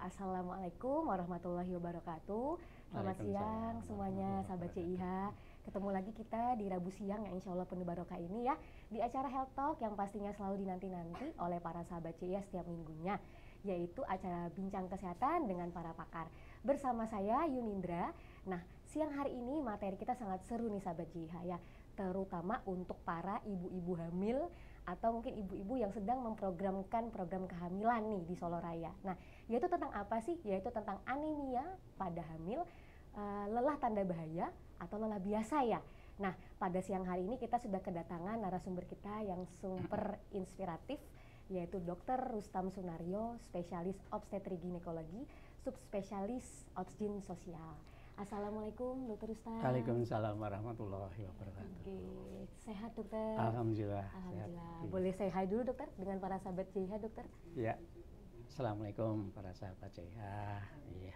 Assalamualaikum warahmatullahi wabarakatuh. Selamat siang semuanya sahabat CIH. Ketemu lagi kita di Rabu siang yang insya Allah penuh barokah ini ya, di acara Health Talk yang pastinya selalu dinanti-nanti oleh para sahabat CIH setiap minggunya, yaitu acara bincang kesehatan dengan para pakar. Bersama saya Yunindra. Nah, siang hari ini materi kita sangat seru nih sahabat CIH ya, terutama untuk para ibu-ibu hamil atau mungkin ibu-ibu yang sedang memprogramkan program kehamilan nih di Solo Raya. Nah, yaitu tentang apa sih? Yaitu tentang anemia pada hamil, lelah tanda bahaya atau lelah biasa ya. Nah, pada siang hari ini kita sudah kedatangan narasumber kita yang super inspiratif, yaitu Dr. Rustam Sunaryo, spesialis obstetri ginekologi, subspesialis obsgin sosial. Assalamualaikum Dr. Rustam. Waalaikumsalam warahmatullahi wabarakatuh. Oke, sehat dokter? Alhamdulillah. Alhamdulillah. Boleh say hi dulu dokter dengan para sahabat CIH dokter? Ya. Assalamualaikum para sahabat CIH. Iya.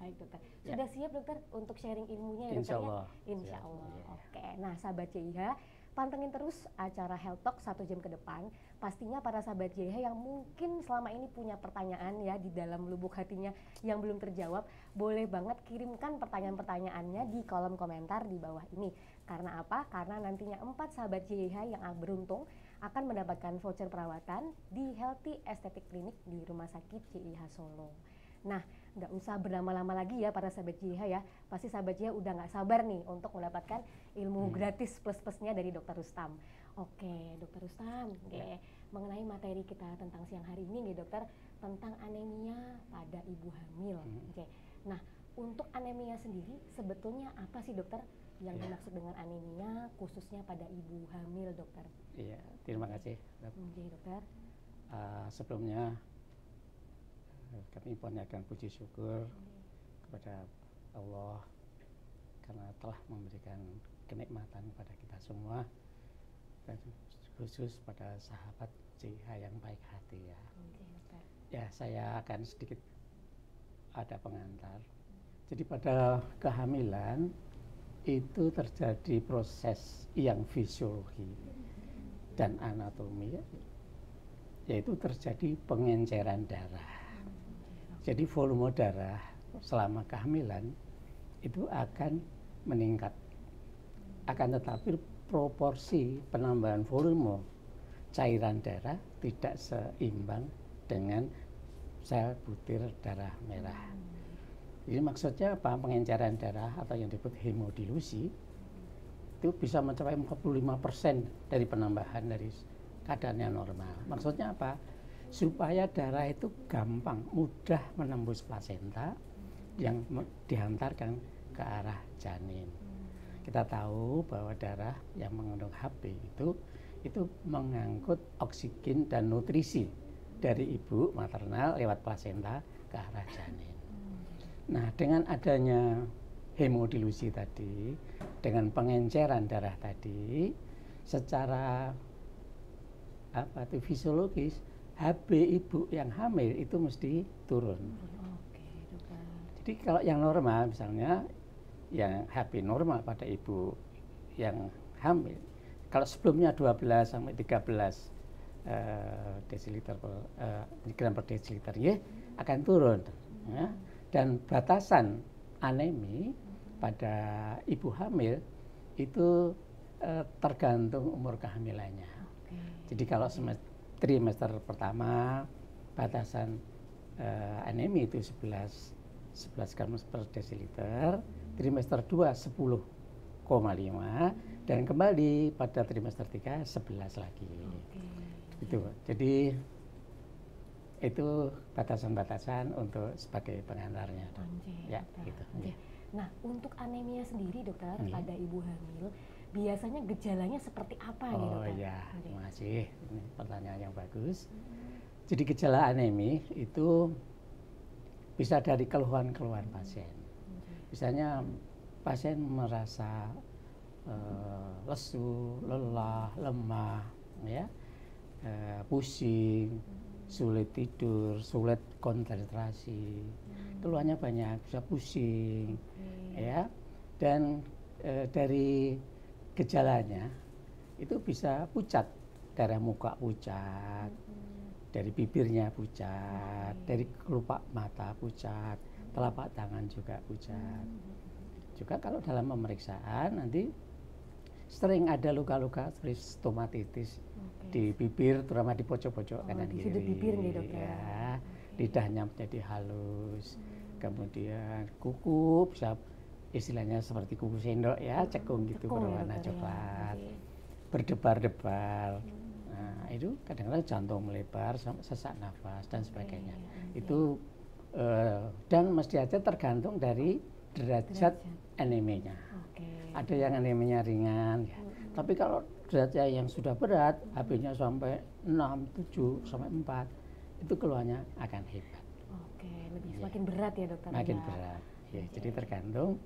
Baik dokter. Sudah siap dokter untuk sharing ilmunya ya dokter? Insya Allah. Insya Allah. Oke. Nah sahabat CIH, pantengin terus acara Health Talk 1 jam ke depan. Pastinya para sahabat CIH yang mungkin selama ini punya pertanyaan ya di dalam lubuk hatinya yang belum terjawab, boleh banget kirimkan pertanyaan-pertanyaannya di kolom komentar di bawah ini. Karena apa? Karena nantinya 4 sahabat CIH yang beruntung akan mendapatkan voucher perawatan di Healthy Aesthetic Clinic di Rumah Sakit CIH Solo. Nah, nggak usah berlama-lama lagi ya para sahabat CIH ya. Pasti sahabat CIH udah nggak sabar nih untuk mendapatkan ilmu gratis plus-plusnya dari Dr. Rustam. Oke, Dr. Rustam, mengenai materi kita tentang siang hari ini nih dokter, tentang anemia pada ibu hamil. Nah, untuk anemia sendiri sebetulnya apa sih dokter yang dimaksud dengan anemia khususnya pada ibu hamil dokter? Iya, terima kasih. Dokter. Sebelumnya kami panjatkan puji syukur kepada Allah karena telah memberikan kenikmatan kepada kita semua, dan khusus pada sahabat CIH yang baik hati ya. Ya, saya akan sedikit ada pengantar. Jadi pada kehamilan itu terjadi proses yang fisiologi dan anatomi, yaitu terjadi pengenceran darah. Jadi volume darah selama kehamilan itu akan meningkat. Akan tetapi proporsi penambahan volume cairan darah tidak seimbang dengan sel butir darah merah. Jadi maksudnya apa? Pengenceran darah atau yang disebut hemodilusi itu bisa mencapai 45% dari penambahan dari keadaan yang normal. Maksudnya apa? Supaya darah itu gampang, mudah menembus plasenta yang dihantarkan ke arah janin. Kita tahu bahwa darah yang mengandung Hb itu mengangkut oksigen dan nutrisi dari ibu maternal lewat plasenta ke arah janin. Nah, dengan adanya hemodilusi tadi, dengan pengenceran darah tadi, secara fisiologis, Hb ibu yang hamil itu mesti turun. Jadi kalau yang normal misalnya, yang Hb normal pada ibu yang hamil, kalau sebelumnya 12 sampai 13 gram per desiliter ya, akan turun. Ya. Dan batasan anemi pada ibu hamil itu tergantung umur kehamilannya. Jadi kalau trimester pertama batasan anemi itu 11 gram per desiliter, trimester 2 10,5, dan kembali pada trimester 3 11 lagi. Itu. Jadi itu batasan-batasan untuk sebagai pengantarnya. Ya, gitu. Nah, untuk anemia sendiri dokter pada ibu hamil biasanya gejalanya seperti apa nih dokter? Oh ya, terima kasih. Ini pertanyaan yang bagus. Jadi gejala anemi itu bisa dari keluhan-keluhan pasien. Misalnya pasien merasa lesu, lelah, lemah, ya, pusing, sulit tidur, sulit konsentrasi, keluhannya banyak, bisa pusing, ya, dan dari gejalanya itu bisa pucat, darah muka pucat, dari bibirnya pucat, dari kelopak mata pucat, telapak tangan juga pucat. Juga kalau dalam pemeriksaan nanti sering ada luka-luka stomatitis di bibir, terutama di pojok-pojok kanan di kiri. sudut bibir nih dok Ya, lidahnya menjadi halus, kemudian kuku bisa istilahnya seperti kuku sendok ya, cekung gitu berwarna coklat, berdebar-debar. Nah, itu kadang-kadang jantung melebar, sesak nafas dan sebagainya. Itu dan mesti aja tergantung dari derajat anemenya. Ada yang anemenya ringan ya. Tapi kalau derajat yang sudah berat, HB-nya sampai 6, 7, sampai 4, itu keluarnya akan hebat. Semakin berat ya dokter. Makin berat. Ya, jadi tergantung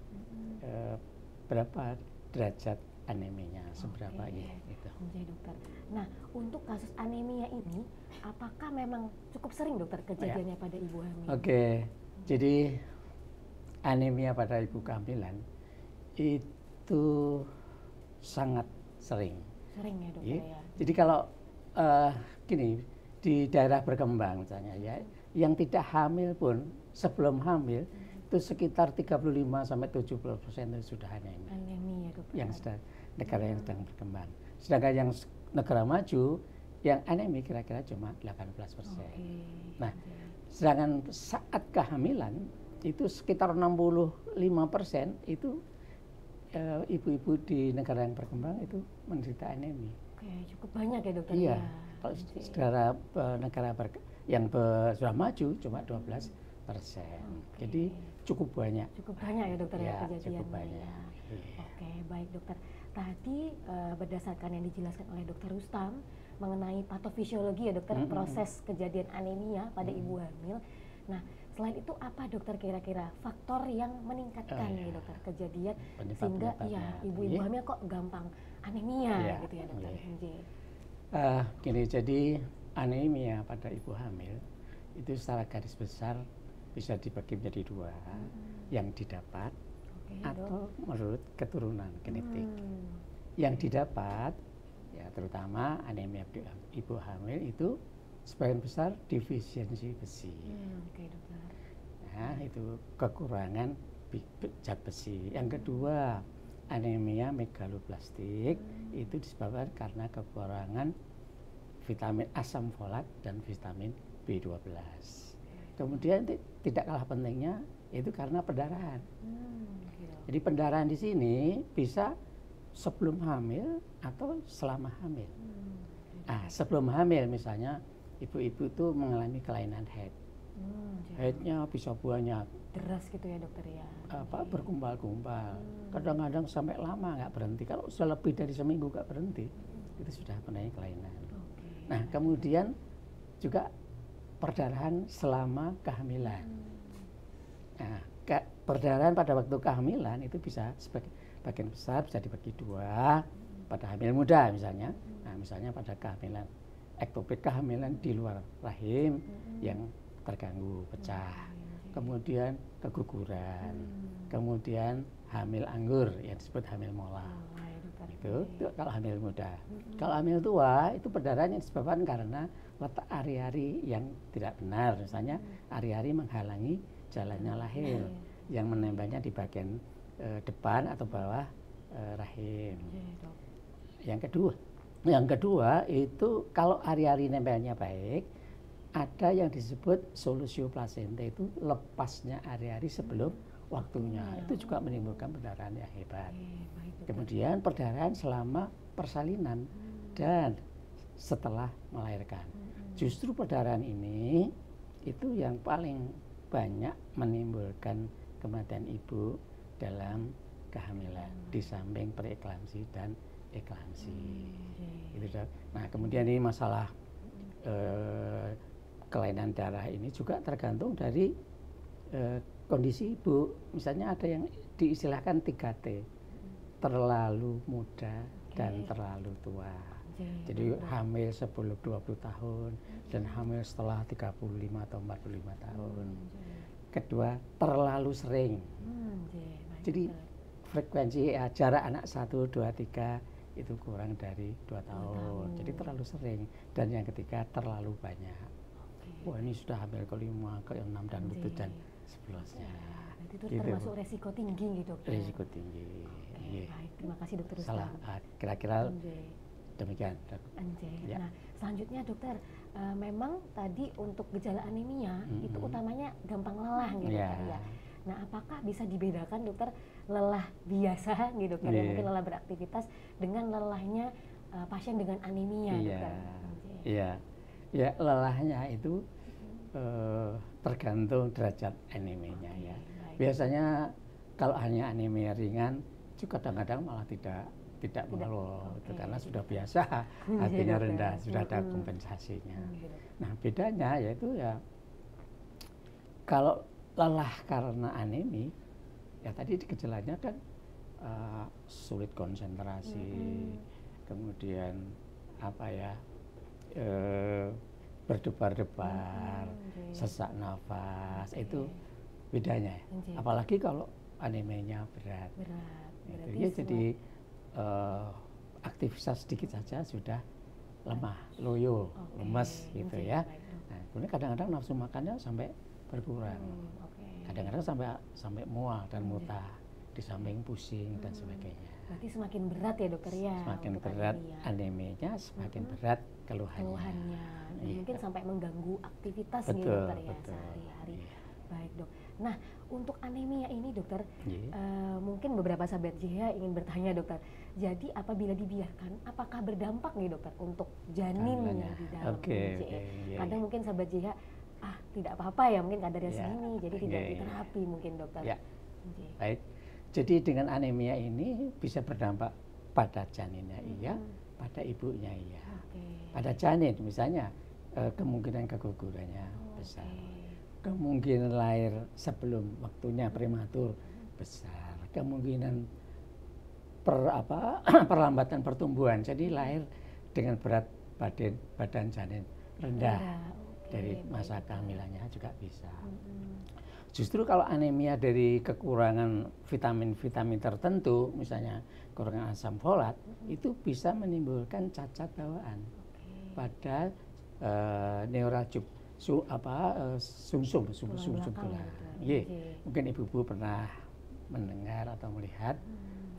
berapa derajat anemenya, seberapa ya gitu. Dokter. Nah, untuk kasus anemia ini apakah memang cukup sering dokter kejadiannya pada ibu hamil? Jadi anemia pada ibu kehamilan itu sangat sering. Sering ya dokter ya. Jadi kalau gini, di daerah berkembang misalnya ya, yang tidak hamil pun sebelum hamil itu sekitar 35-70% itu sudah anemia. Anemia dokter. Yang sudah negara yang sedang berkembang. Sedangkan yang negara maju yang anemia kira-kira cuma 18%. Nah, sedangkan saat kehamilan itu sekitar 65% itu ibu-ibu di negara yang berkembang itu menderita anemia. Cukup banyak ya dokter. Iya. Kalau secara negara yang sudah maju cuma 12%. Jadi cukup banyak. Cukup banyak ya dokter ya kejadiannya. Cukup banyak. Baik dokter. Tadi berdasarkan yang dijelaskan oleh dokter Rustam mengenai patofisiologi ya dokter, proses kejadian anemia pada ibu hamil. Nah, selain itu apa dokter kira-kira faktor yang meningkatkan nih dokter kejadian sehingga ibu-ibu hamil kok gampang anemia gitu ya dokter? Gini, jadi anemia pada ibu hamil itu secara garis besar bisa dibagi menjadi dua, yang didapat atau menurut keturunan genetik. Yang didapat ya terutama anemia ibu hamil itu sebagian besar defisiensi besi. Nah, itu kekurangan zat besi. Yang kedua, anemia megaloblastik itu disebabkan karena kekurangan vitamin asam folat dan vitamin B12. Kemudian tidak kalah pentingnya itu karena pendarahan. Jadi pendarahan di sini bisa sebelum hamil atau selama hamil. Sebelum hamil misalnya ibu-ibu itu mengalami kelainan haid. Haidnya bisa banyak. Deras gitu ya dokter ya. Berkumpal-kumpal. Kadang-kadang sampai lama nggak berhenti. Kalau sudah lebih dari seminggu nggak berhenti, itu sudah penanya kelainan. Nah, kemudian juga perdarahan selama kehamilan. Nah, perdarahan pada waktu kehamilan itu bisa sebagian besar bisa dibagi dua pada hamil muda misalnya. Nah, misalnya pada kehamilan ektopik, kehamilan di luar rahim yang terganggu, pecah. Kemudian keguguran. Kemudian hamil anggur yang disebut hamil mola. Itu kalau hamil muda. Kalau hamil tua itu perdarahan yang disebabkan karena letak ari-ari yang tidak benar. Misalnya ari-ari menghalangi jalannya lahir yang menembaknya di bagian depan atau bawah rahim. Yang kedua itu kalau ari-ari nempelnya baik, ada yang disebut solusio placenta, itu lepasnya ari-ari sebelum waktunya. Itu juga menimbulkan perdarahan yang hebat. Kemudian perdarahan selama persalinan dan setelah melahirkan. Justru perdarahan ini itu yang paling banyak menimbulkan kematian ibu dalam kehamilan di samping preeklamsi dan eklamsi. Nah, kemudian ini masalah kelainan darah ini juga tergantung dari kondisi ibu. Misalnya ada yang diistilahkan 3T, terlalu muda dan terlalu tua. Jadi hamil sebelum 20 tahun dan hamil setelah 35 atau 45 tahun. Kedua, terlalu sering. Jadi frekuensi jarak anak 1, 2, 3 itu kurang dari 2 tahun. Jadi terlalu sering. Dan yang ketiga, terlalu banyak. wah ini sudah hamil ke-5, ke-6 dan itu dan seterusnya. Berarti itu Gitu. termasuk resiko tinggi gitu, dokter. Risiko tinggi. Oke, baik. Terima kasih dokter Rustam. Salah, kira-kira demikian. Ya. Nah, selanjutnya dokter, memang tadi untuk gejala anemia itu utamanya gampang lelah gitu dokter ya. Nah, apakah bisa dibedakan dokter lelah biasa gitu dokter ya, mungkin lelah beraktivitas dengan lelahnya pasien dengan anemia dokter? Iya, ya lelahnya itu tergantung derajat anemianya ya. Biasanya kalau hanya anemia ringan, juga kadang-kadang malah tidak mengeluh, karena sudah biasa hatinya rendah, sudah ada kompensasinya. Nah bedanya yaitu ya kalau lelah karena anemi, ya tadi gejalanya kan sulit konsentrasi, kemudian apa ya, berdebar-debar, sesak nafas, itu bedanya. Apalagi kalau anemianya berat. Ya, jadi aktivitas sedikit saja sudah lemah, loyo, lemes gitu ya. Nah, kemudian kadang-kadang nafsu makannya sampai berkurang. Kadang-kadang sampai mual dan muntah, di samping pusing dan sebagainya. Berarti semakin berat ya dokter ya? Semakin berat anemianya, semakin berat keluhannya. Mungkin sampai mengganggu aktivitas nih dokter ya sehari-hari. Baik dok. Nah untuk anemia ini dokter, mungkin beberapa sahabat JH ingin bertanya dokter. Jadi apabila dibiarkan, apakah berdampak nih dokter untuk janinnya di dalam JH? Kadang mungkin sahabat JH, tidak apa-apa ya, mungkin kadarnya segini, jadi tidak diterapi mungkin dokter. Baik. Jadi dengan anemia ini bisa berdampak pada janinnya iya, pada ibunya iya. Pada janin misalnya kemungkinan kegugurannya besar. Kemungkinan lahir sebelum waktunya prematur besar. Kemungkinan perlambatan pertumbuhan. Jadi lahir dengan berat badan janin rendah dari masa kehamilannya juga bisa. Justru kalau anemia dari kekurangan vitamin-vitamin tertentu, misalnya kekurangan asam folat, itu bisa menimbulkan cacat bawaan pada neuralgic sumsum tulang. Mungkin ibu-ibu pernah mendengar atau melihat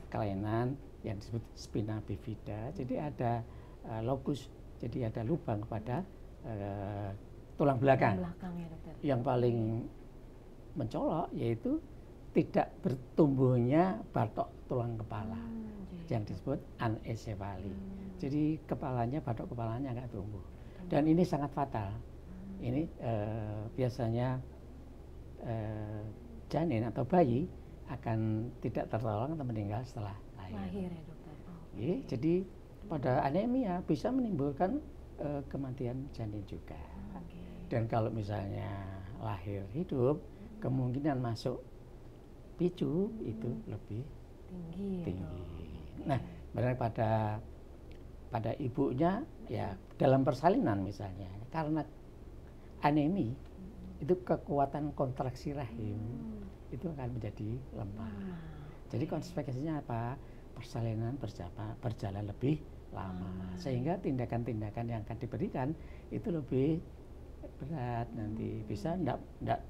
kelainan yang disebut spina bifida. Jadi ada locus, jadi ada lubang pada tulang belakang. Yang paling mencolok yaitu tidak bertumbuhnya batok tulang kepala yang disebut anencefali. Jadi batok kepalanya nggak tumbuh, dan ini sangat fatal. Ini biasanya janin atau bayi akan tidak tertolong atau meninggal setelah lahir ya dokter. Jadi pada anemia bisa menimbulkan kematian janin juga. Dan kalau misalnya lahir hidup, kemungkinan masuk picu itu lebih tinggi. Nah, benar pada ibunya ya dalam persalinan misalnya, karena anemi itu kekuatan kontraksi rahim itu akan menjadi lemah. Jadi konsekuensinya apa? Persalinan berjalan lebih lama, sehingga tindakan-tindakan yang akan diberikan itu lebih berat nanti, bisa enggak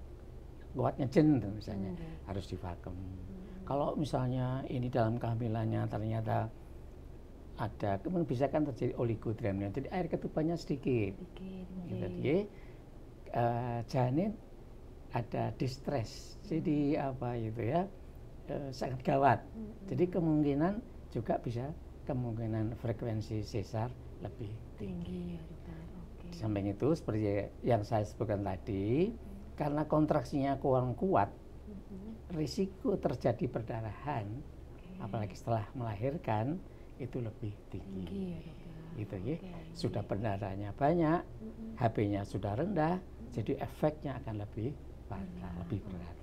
buat ngejen misalnya, harus divakum. Kalau misalnya ini dalam kehamilannya ternyata ada, kemudian bisa kan terjadi oligodramnion, jadi air ketubannya sedikit. Jadi janin ada distress, jadi sangat gawat. Jadi kemungkinan juga bisa kemungkinan frekuensi sesar lebih tinggi. Di samping itu seperti yang saya sebutkan tadi, karena kontraksinya kurang kuat, risiko terjadi perdarahan, apalagi setelah melahirkan, itu lebih tinggi. Gitu ya. Sudah perdarahannya banyak, HB-nya sudah rendah, jadi efeknya akan lebih fatal, lebih berat.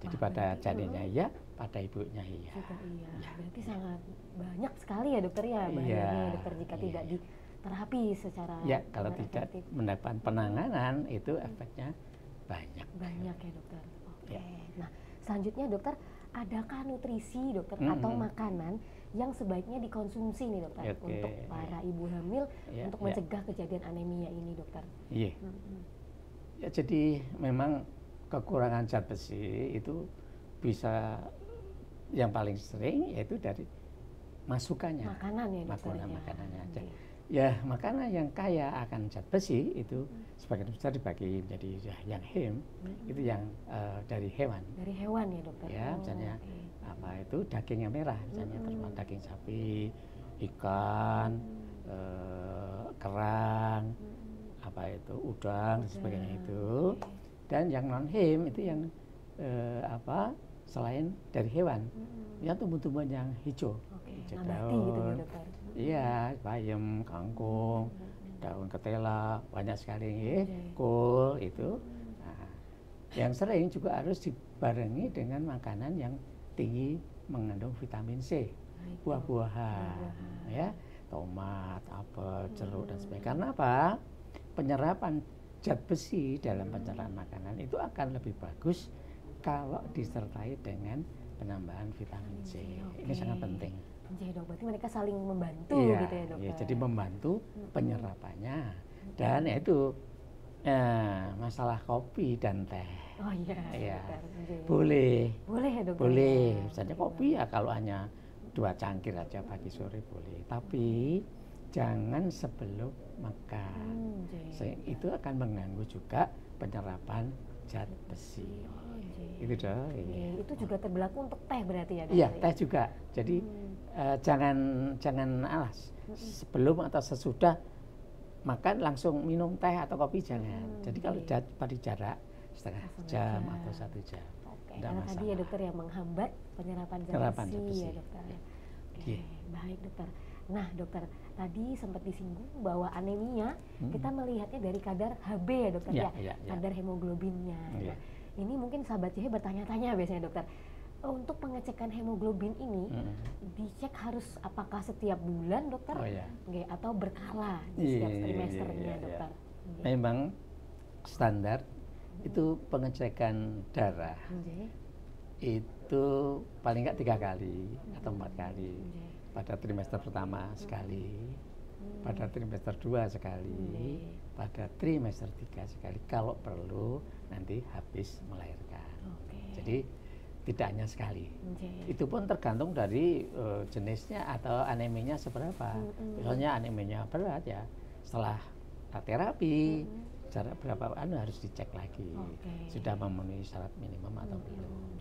Jadi pada janinnya iya, pada ibunya iya. Berarti sangat banyak sekali ya dokter ya bahayanya dokter jika tidak diterapi secara kalau tidak mendapat penanganan itu efeknya banyak ya dokter. Nah selanjutnya dokter, adakah nutrisi dokter atau makanan yang sebaiknya dikonsumsi nih dokter untuk para ibu hamil untuk mencegah kejadian anemia ini dokter? Iya. Ya, jadi memang kekurangan zat besi itu bisa yang paling sering yaitu dari masukannya. Makanan ya dokter. Makanannya aja. Ya, makanan yang kaya akan zat besi itu sebagian besar dibagi menjadi yang hem, itu yang dari hewan. Dari hewan ya dokter. Ya, misalnya apa itu daging yang merah, misalnya terutama daging sapi, ikan, kerang, apa itu udang dan sebagainya itu. Dan yang non hem itu yang selain dari hewan, ya tumbuh-tumbuhan yang hijau, hijau nabati gitu ya dokter. Iya, bayam, kangkung, daun ketela, banyak sekali, kol itu. Nah, yang sering juga harus dibarengi dengan makanan yang tinggi mengandung vitamin C, buah-buahan, ya, tomat, apel, jeruk dan sebagainya. Karena apa? Penyerapan zat besi dalam pencernaan makanan itu akan lebih bagus kalau disertai dengan penambahan vitamin C. Ini sangat penting. Jadi dok, berarti mereka saling membantu gitu ya dokter. Iya, jadi membantu penyerapannya. Dan itu masalah kopi dan teh. Oh iya. Boleh. Boleh ya dokter. Boleh. Misalnya kopi ya kalau hanya 2 cangkir aja pagi sore boleh. Tapi jangan sebelum makan. Itu akan mengganggu juga penyerapan zat besi. Itu dah. Itu juga berlaku untuk teh berarti ya dokter? Iya, teh juga. Jadi jangan alas sebelum atau sesudah makan langsung minum teh atau kopi jangan. Jadi kalau pada jarak setengah jam atau 1 jam. Karena tadi ya dokter yang menghambat penyerapan zat besi ya dokter. Baik dokter. Nah dokter, tadi sempat disinggung bahwa anemia kita melihatnya dari kadar HB ya dokter kadar hemoglobinnya. Ini mungkin sahabat CH bertanya-tanya biasanya dokter, untuk pengecekan hemoglobin ini dicek harus apakah setiap bulan dokter atau berkala di setiap trimesternya dokter? Memang standar itu pengecekan darah itu paling nggak 3 kali atau 4 kali. Pada trimester pertama sekali, pada trimester 2 sekali, pada trimester 3 sekali. Kalau perlu nanti habis melahirkan. Jadi tidak hanya sekali. Itu pun tergantung dari jenisnya atau aneminya seberapa. Misalnya aneminya berat ya, setelah terapi jarak berapa harus dicek lagi. Sudah memenuhi syarat minimum atau belum.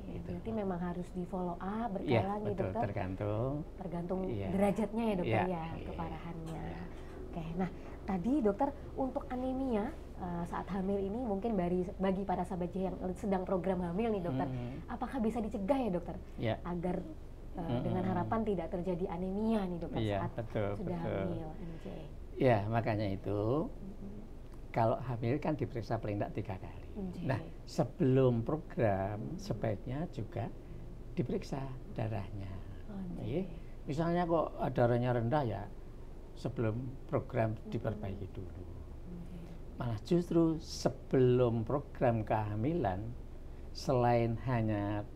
Berarti memang harus di follow up berkala nih dokter. Tergantung derajatnya ya dokter keparahannya. Nah tadi dokter untuk anemia saat hamil ini mungkin bagi para sahabat yang sedang program hamil nih dokter, apakah bisa dicegah ya dokter agar dengan harapan tidak terjadi anemia nih dokter saat sudah hamil? Ya makanya itu kalau hamil kan diperiksa paling tidak 3 kali. Nah sebelum program sebaiknya juga diperiksa darahnya. Misalnya kok darahnya rendah ya sebelum program diperbaiki dulu. Malah justru sebelum program kehamilan selain hanya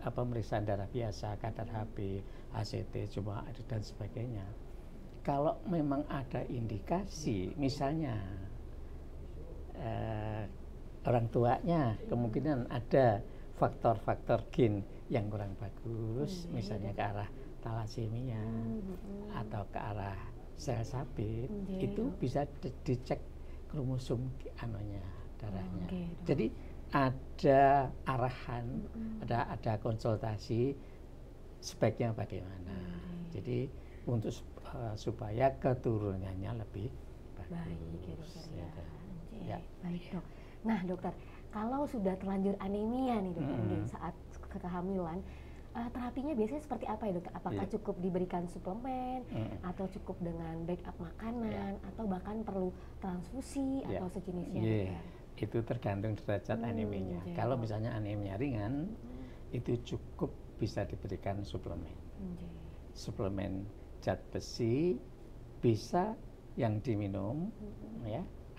pemeriksaan darah biasa, kadar HB, ACT, jumlah air dan sebagainya. Kalau memang ada indikasi misalnya orang tuanya kemungkinan ada faktor-faktor gen yang kurang bagus, misalnya ke arah thalassemia atau ke arah sel sabit, itu bisa dicek kromosom darahnya. Jadi ada arahan, ada konsultasi sebaiknya bagaimana. Jadi untuk supaya keturunannya lebih bagus. Baik dok. Nah dokter, kalau sudah terlanjur anemia nih dokter saat kehamilan, terapinya biasanya seperti apa ya dokter? Apakah cukup diberikan suplemen atau cukup dengan backup makanan atau bahkan perlu transfusi atau sejenisnya? Itu tergantung derajat anemianya. Kalau misalnya anemia ringan, itu cukup bisa diberikan suplemen. Suplemen zat besi bisa yang diminum,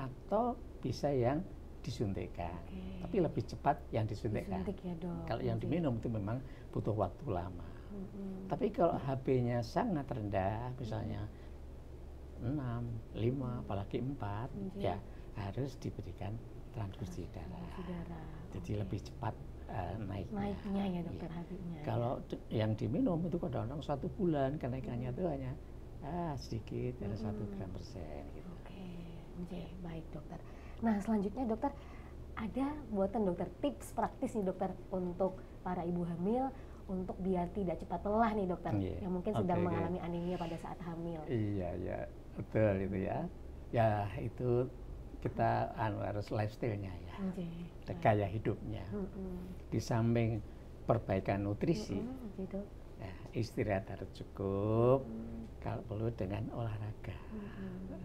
atau bisa yang disuntikkan. Tapi lebih cepat yang disuntikkan. Disuntik ya, Dok. Kalau yang diminum itu memang butuh waktu lama. Tapi kalau HB-nya sangat rendah, misalnya 6, 5, apalagi 4, ya harus diberikan transfusi darah. Jadi lebih cepat naiknya ya, Dokter, HB-nya. Kalau yang diminum itu kadang-kadang 1 bulan kenaikannya itu hanya sedikit, ada 1 gram/sen. Gitu. Oke, baik Dokter. Nah selanjutnya Dokter, ada buatan Dokter tips praktis nih Dokter untuk para ibu hamil untuk biar tidak cepat lelah nih Dokter, yang mungkin sedang mengalami anemia pada saat hamil. Iya, betul itu ya. Ya itu kita harus lifestyle-nya ya, gaya hidupnya. Di samping perbaikan nutrisi, ya, istirahat harus cukup, kalau perlu dengan olahraga,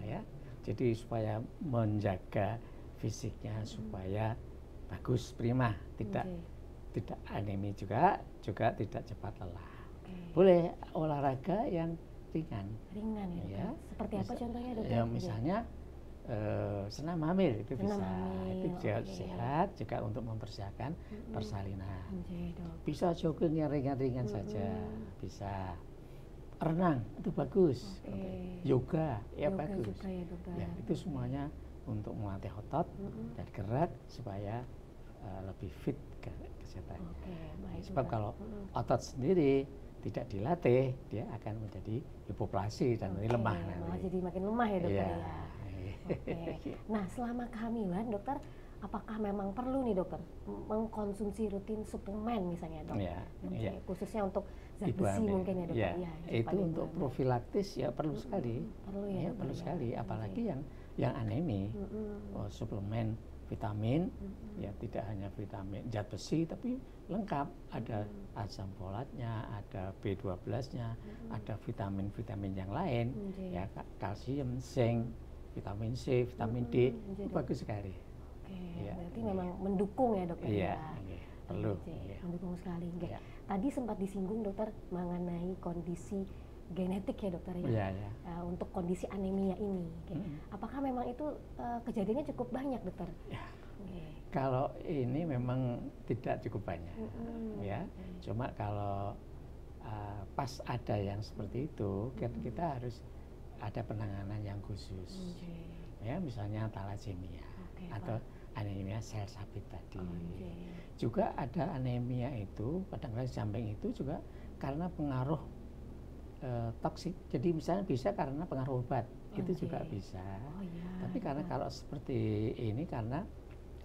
ya. Jadi supaya menjaga fisiknya supaya bagus, prima, tidak anemi juga tidak cepat lelah. Boleh olahraga yang ringan ya. Seperti apa contohnya Dokter? Ya misalnya senam hamil itu bisa, itu juga sehat juga untuk mempersiapkan persalinan. Bisa jogging yang ringan-ringan saja, bisa renang itu bagus, yoga ya bagus, ya itu semuanya untuk melatih otot dan gerak supaya lebih fit kesehatan. Sebab kalau otot sendiri tidak dilatih, dia akan menjadi hipoplasi dan lemah nanti. Malah jadi makin lemah ya Dokter ya. Nah selama kehamilan Dokter, apakah memang perlu nih Dokter mengkonsumsi rutin suplemen misalnya Dok? Khususnya untuk zat besi mungkin ya Dokter? Itu untuk profilaktis ya perlu sekali. Perlu sekali, apalagi yang anemi. Suplemen vitamin, ya tidak hanya vitamin zat besi tapi lengkap, ada asam folatnya, ada B12-nya, ada vitamin-vitamin yang lain, ya kalsium, zinc, vitamin C, vitamin D, itu bagus sekali. Berarti memang mendukung ya Dokter? Iya, perlu. Mendukung sekali. Tadi sempat disinggung Dokter mengenai kondisi genetik ya Dokter ya, untuk kondisi anemia ini. Apakah memang itu kejadiannya cukup banyak Dokter? Kalau ini memang tidak cukup banyak, ya. Cuma kalau pas ada yang seperti itu, kita harus ada penanganan yang khusus. Ya, misalnya thalassemia atau anemia sel sapit tadi. Juga ada anemia itu, kadang-kadang samping itu juga karena pengaruh toksik. Jadi misalnya bisa karena pengaruh obat, itu juga bisa. Tapi karena kalau seperti ini karena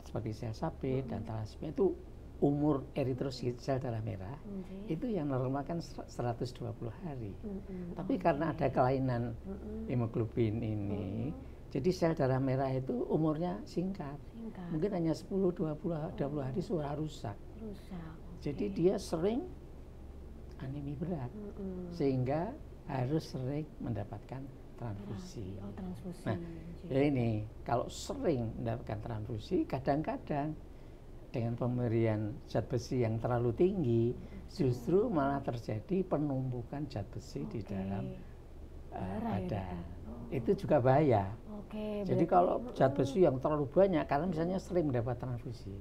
seperti sel sapit dan thalassemia itu umur eritrosit sel darah merah itu yang normal kan 120 hari. Tapi karena ada kelainan hemoglobin ini, jadi sel darah merah itu umurnya singkat. Mungkin hanya 10-20 hari sudah rusak. Jadi dia sering anemi berat, sehingga harus sering mendapatkan transfusi. Nah, ini kalau sering mendapatkan transfusi, kadang-kadang dengan pemberian zat besi yang terlalu tinggi, justru malah terjadi penumpukan zat besi di dalam badan. Itu juga bahaya. Jadi kalau zat besi yang terlalu banyak, karena misalnya sering mendapat transfusi,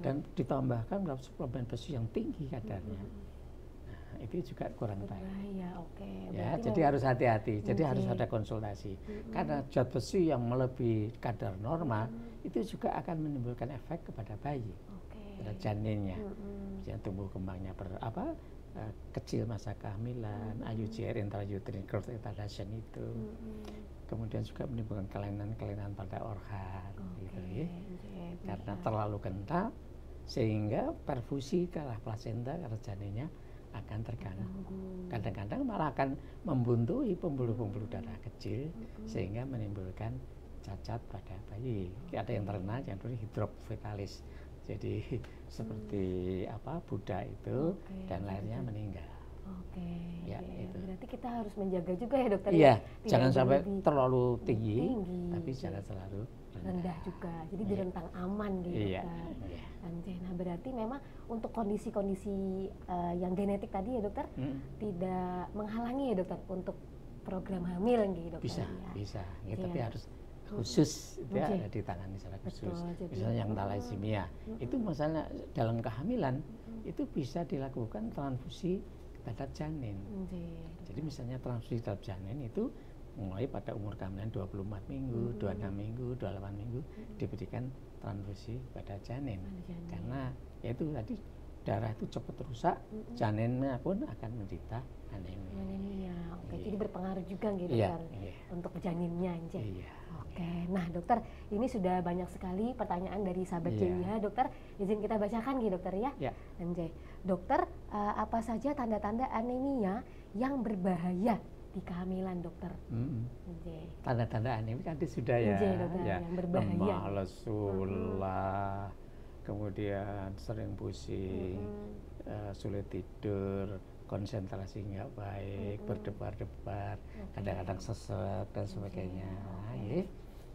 dan ditambahkan suplemen besi yang tinggi kadarnya, itu juga kurang baik. Ya, jadi harus hati-hati. Jadi harus ada konsultasi. Karena zat besi yang melebihi kadar normal itu juga akan menimbulkan efek kepada bayi, pada janinnya. Yang tumbuh kembangnya kecil masa kehamilan, IUGR intrauterine growth retardation itu. Kemudian juga menimbulkan kelainan-kelainan pada organ, gitu ya. Karena terlalu kental sehingga perfusi ke arah plasenta, ke arah janinnya akan terganggu. Kadang-kadang malah akan membuntui pembuluh-pembuluh darah kecil sehingga menimbulkan cacat pada bayi. Ada yang terkenal yang dulu hidrofetalis. Jadi seperti budak itu dan lahirnya meninggal. Itu. Berarti kita harus menjaga juga ya Dokter? Iya, jangan sampai terlalu tinggi, tapi jangan terlalu rendah juga. Jadi di rentang aman gitu Dokter. Nah berarti memang untuk kondisi-kondisi yang genetik tadi ya Dokter, tidak menghalangi ya Dokter untuk program hamil gitu Dokter? Bisa. Ya, tapi harus khusus itu ada ditangani secara khusus. Misalnya yang thalassemia itu masalah dalam kehamilan itu bisa dilakukan transfusi terhadap janin. Jadi misalnya transfusi terhadap janin itu mulai pada umur kehamilan 24 minggu, 26 minggu, 28 minggu diberikan transfusi pada janin. Karena itu tadi darah itu cepat rusak, janinnya pun akan menderita anemia. Oke, jadi berpengaruh juga gitu dokter untuk janinnya. Oke, nah dokter ini sudah banyak sekali pertanyaan dari sahabat JIH. Dokter izin kita bacakan gitu dokter ya. Dokter, apa saja tanda-tanda anemia yang berbahaya di kehamilan dokter? Tanda-tanda anemia tadi sudah ya, dokter, yang berbahaya. Lemah, lesu, lelah, kemudian sering pusing, sulit tidur, konsentrasi nggak baik, berdebar-debar, kadang-kadang sesek dan sebagainya.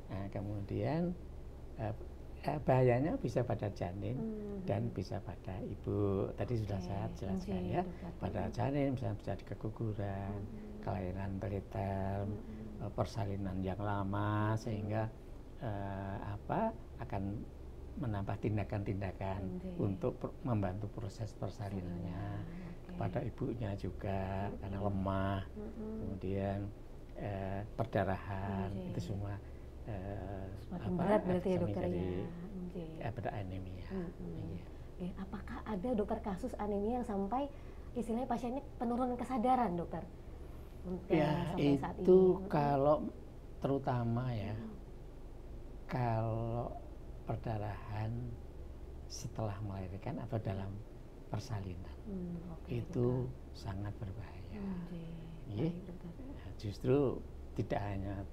Nah, kemudian bahayanya bisa pada janin dan bisa pada ibu. Tadi sudah saya jelaskan ya. Pada janin misalnya bisa keguguran, kelainan preterm, persalinan yang lama sehingga akan menambah tindakan-tindakan untuk membantu proses persalinannya. Kepada ibunya juga karena lemah, kemudian perdarahan itu semua berat berarti ya dokter ya pada anemia. Apakah ada dokter kasus anemia yang sampai istilahnya pasiennya penurunan kesadaran dokter? Sampai saat itu ini. Kalau terutama ya kalau perdarahan setelah melahirkan atau dalam persalinan itu sangat berbahaya. Justru tidak hanya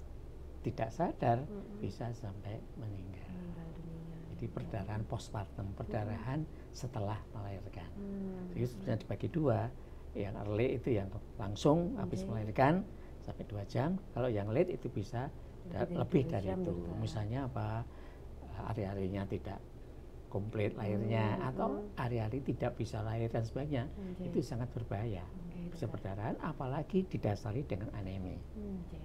tidak sadar bisa sampai meninggal. Jadi perdarahan postpartum, perdarahan setelah melahirkan. Jadi sebenarnya dibagi dua, yang early itu yang langsung habis melahirkan sampai 2 jam. Kalau yang late itu bisa lebih dari itu. Misalnya apa? Hari-harinya tidak komplit lahirnya atau hari-hari tidak bisa lahir dan sebagainya. Itu sangat berbahaya. Bisa perdarahan apalagi didasari dengan anemia.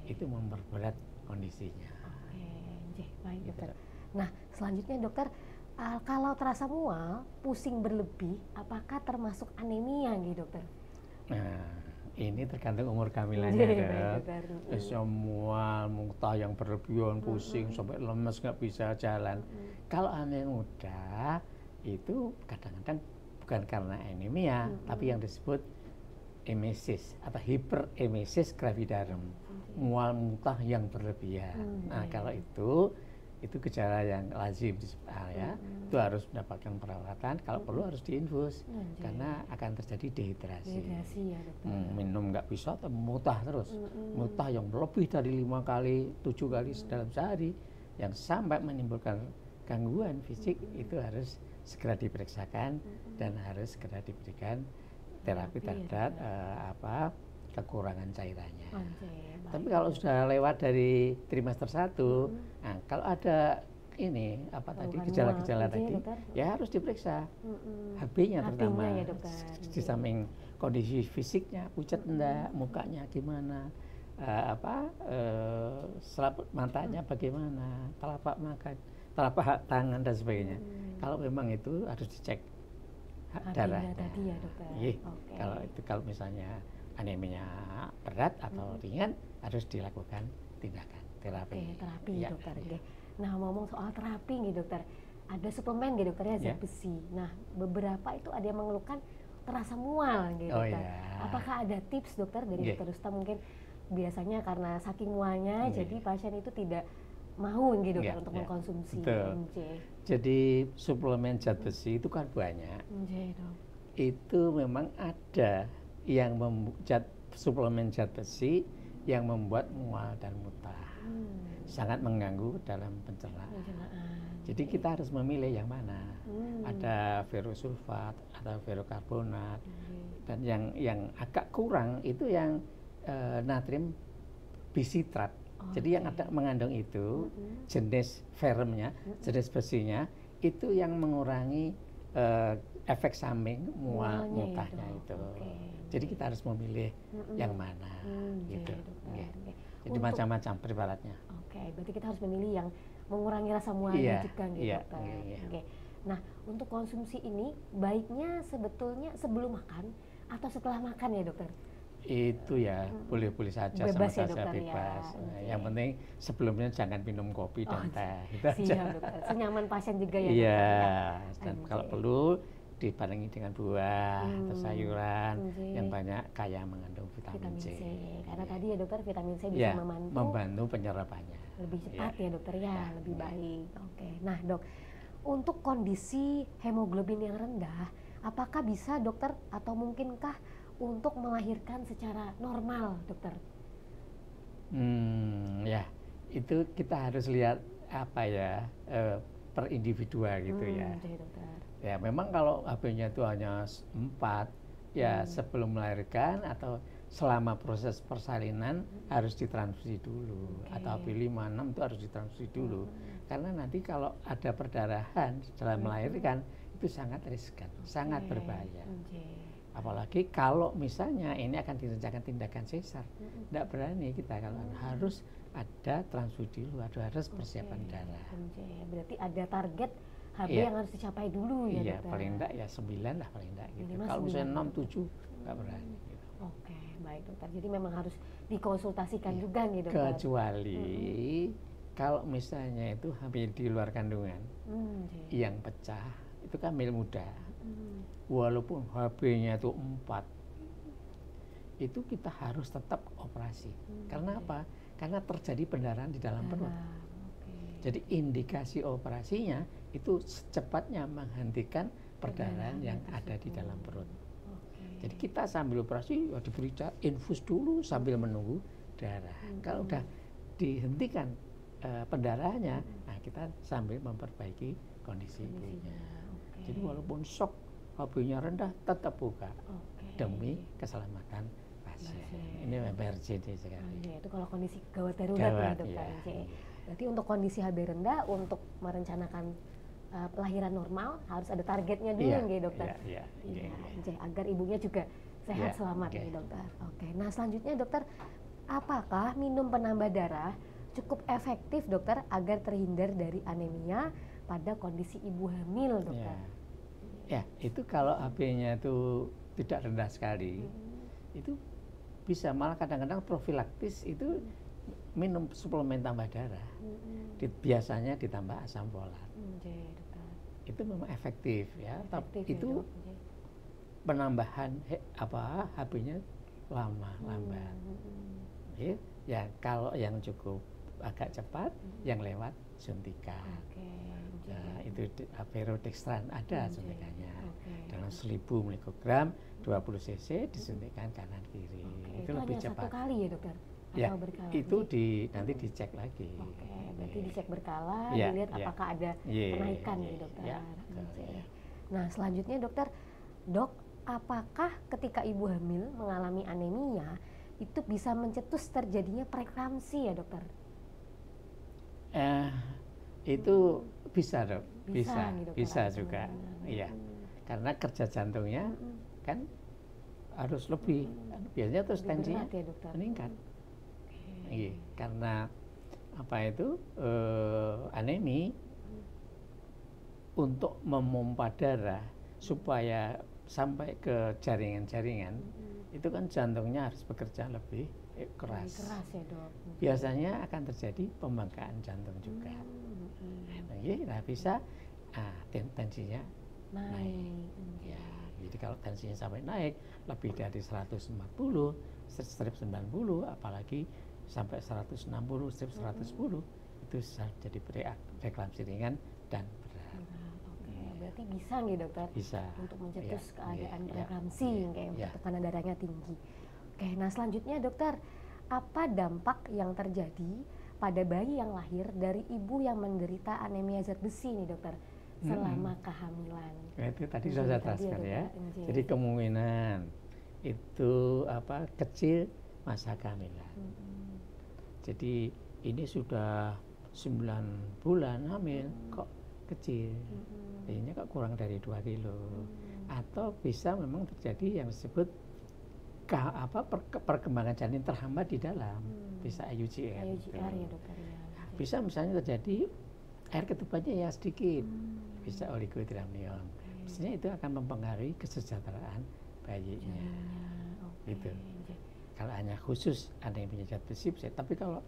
Itu memperberat kondisinya. Baik dokter. Nah selanjutnya dokter, kalau terasa mual, pusing berlebih, apakah termasuk anemia gitu dokter? Nah ini tergantung umur kehamilannya dokter. Semua muntah yang berlebihan, pusing sampai lemes nggak bisa jalan. Kalau anemia muda itu kadang-kadang bukan karena anemia, tapi yang disebut emesis atau hiperemesis gravidarum, mual muntah yang berlebihan. Nah kalau itu gejala yang lazim ya, itu harus mendapatkan perawatan. Kalau perlu harus diinfus karena akan terjadi dehidrasi. Ya, minum nggak bisa, muntah terus, muntah yang lebih dari 5 kali, 7 kali dalam sehari, yang sampai menimbulkan gangguan fisik, itu harus segera diperiksakan dan harus segera diberikan terapi terhadap kekurangan cairannya. Tapi kalau sudah lewat dari trimester 1, nah kalau ada ini gejala-gejala tadi, ya harus diperiksa HB-nya terutama, ya, di samping kondisi fisiknya, pucat enggak, mukanya gimana, selaput matanya bagaimana, telapak tangan dan sebagainya. Kalau memang itu harus dicek darahnya. Tadi ya dokter. Kalau misalnya anemia berat atau ringan harus dilakukan tindakan terapi. Terapi ya, dokter. Nah ngomong soal terapi nih dokter, ada suplemen gitu dokter ya, zat besi. Nah beberapa itu ada yang mengeluhkan terasa mual gitu dokter. Apakah ada tips dokter dari dokter Rustam mungkin biasanya karena saking mualnya jadi pasien itu tidak mau gitu dokter untuk mengkonsumsi. Jadi suplemen zat besi itu kan banyak. Itu memang ada yang suplemen zat besi yang membuat mual dan muntah, sangat mengganggu dalam pencernaan. Jadi kita harus memilih yang mana. Ada ferrosulfat, ada ferrokarbonat, dan yang agak kurang itu yang natrium bisitrat. Jadi yang ada mengandung itu jenis ferrumnya, jenis besinya itu yang mengurangi efek samping mual muntahnya itu. Jadi kita harus memilih yang mana gitu. Jadi macam-macam preparatnya. Oke, berarti kita harus memilih yang mengurangi rasa mualnya Iya, juga gitu iya, dokter. iya. Oke. Nah, untuk konsumsi ini baiknya sebetulnya sebelum makan atau setelah makan ya dokter? Itu ya boleh-boleh saja, Bebas sama ya, saja dokter, ya. bebas. Nah, Oke. yang penting sebelumnya jangan minum kopi dan teh. Itu aja. Siap dokter, senyaman pasien juga ya Iya, dokter ya. dan Oke. kalau perlu dibarengi dengan buah atau sayuran Oke. yang banyak kaya mengandung vitamin C. Karena tadi ya dokter vitamin C bisa Ya, membantu penyerapannya. lebih cepat ya dokter ya, Ya, lebih ya. baik. Oke. Nah, Dok, untuk kondisi hemoglobin yang rendah, apakah bisa dokter atau mungkinkah untuk melahirkan secara normal, dokter? Ya, itu kita harus lihat apa ya per individual gitu ya. Oke, dokter. Ya memang kalau HB-nya itu hanya 4, ya sebelum melahirkan atau selama proses persalinan harus ditransfusi dulu. Atau HB 5, 6 itu harus ditransfusi dulu. Karena nanti kalau ada perdarahan setelah melahirkan itu sangat riskan, sangat berbahaya. Apalagi kalau misalnya ini akan direncanakan tindakan sesar. Tidak berani kita kalau harus ada transfusi dulu, harus persiapan darah. Berarti ada target HB Iya. yang harus dicapai dulu ya Iya, dokter? paling enggak ya 9 lah paling enggak gitu. Minimal Kalau 9 misalnya 6, ya, dokter. 7 enggak berani gitu. Oke, baik dokter. Jadi memang harus dikonsultasikan Iya. juga nih dokter? Kecuali kalau misalnya itu hamil di luar kandungan yang pecah, itu kan hamil muda. Walaupun HB-nya itu 4, itu kita harus tetap operasi. Karena apa? Karena terjadi pendarahan di dalam perut. Jadi indikasi operasinya itu secepatnya menghentikan perdarahan yang ada di dalam perut. Jadi kita sambil operasi ya diberi infus dulu sambil menunggu darah. Kalau udah dihentikan pendarahannya, nah kita sambil memperbaiki kondisi ibunya. Jadi walaupun shock HB-nya rendah tetap buka demi keselamatan pasien. Ini emergency sekali. Itu kalau kondisi gawat darurat ya dokter. Iya. Berarti untuk kondisi HB rendah untuk merencanakan kelahiran normal harus ada targetnya dulu nggih dokter. Iya. Agar ibunya juga sehat selamat nih dokter. Oke. Nah, selanjutnya dokter, apakah minum penambah darah cukup efektif dokter agar terhindar dari anemia pada kondisi ibu hamil dokter? Ya, itu kalau HB-nya itu tidak rendah sekali, itu bisa malah kadang-kadang profilaktis itu minum suplemen tambah darah. Biasanya ditambah asam folat. Itu memang efektif ya, tapi itu penambahan HB-nya lambat. Ya kalau yang cukup agak cepat, yang lewat suntikan. Nah, itu Verodextran ada suntikannya. Dalam 1000 mg 20 cc disuntikkan kanan kiri. Itu lebih hanya cepat. Satu kali ya dokter? Ya, atau berkala? itu nanti dicek lagi. Berarti dicek berkala, Ya, dilihat ya. apakah ada Ya, kenaikan ya, nih dokter. ya, betul, ya. Nah selanjutnya dokter, dok, apakah ketika ibu hamil mengalami anemia itu bisa mencetus terjadinya preeklamsi ya dokter? Itu bisa dok, Bisa nih, dokter, bisa ada juga, kemungkinan. iya. Karena kerja jantungnya kan harus lebih, biasanya terus Lebih tensinya berat ya, dokter? meningkat. Iya, karena apa itu anemi untuk memompa darah supaya sampai ke jaringan-jaringan itu kan jantungnya harus bekerja lebih keras. Lebih keras ya dok. Biasanya akan terjadi pembengkakan jantung juga. Nah, bisa tensinya naik. Ya, jadi kalau tensinya sampai naik lebih dari 140, strip 90, apalagi sampai 160, strip 110, itu bisa jadi preeklamsi ringan dan berat. Berarti bisa nih dokter? Bisa. Untuk mencetus keadaan Iya, preeklamsi kayak iya. untuk tekanan darahnya tinggi. Oke, nah selanjutnya dokter, apa dampak yang terjadi pada bayi yang lahir dari ibu yang menderita anemia zat besi nih dokter selama kehamilan? Nah, itu tadi sudah saya jelaskan ya. Jadi kemungkinan itu kecil masa kehamilan. Jadi ini sudah 9 bulan hamil kok kecil, jadinya kok kurang dari 2 kilo. Atau bisa memang terjadi yang disebut perkembangan janin terhambat di dalam, bisa IUGR. IUGR ya dokter ya. Bisa misalnya terjadi air ketubannya ya sedikit, bisa oligohidramnion. Biasanya itu akan mempengaruhi kesejahteraan bayinya. Gitu. Kalau hanya khusus anemia zat besi, tapi kalau